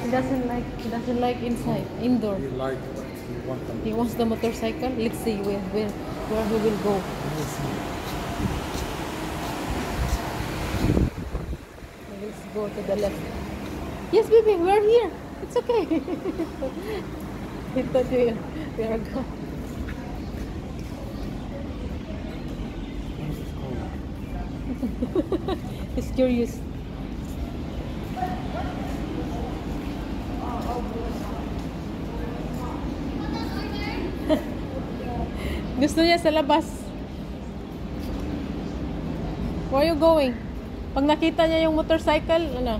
He doesn't like inside, indoor. He like, but he want them. He wants the motorcycle. Let's see where he will go. We'll see. Let's go to the left. Yes, baby, we're here. It's okay. He thought we are gone. He's curious. Gusto niya sa labas. Where are you going? Pag nakita niya yung motorcycle, ano?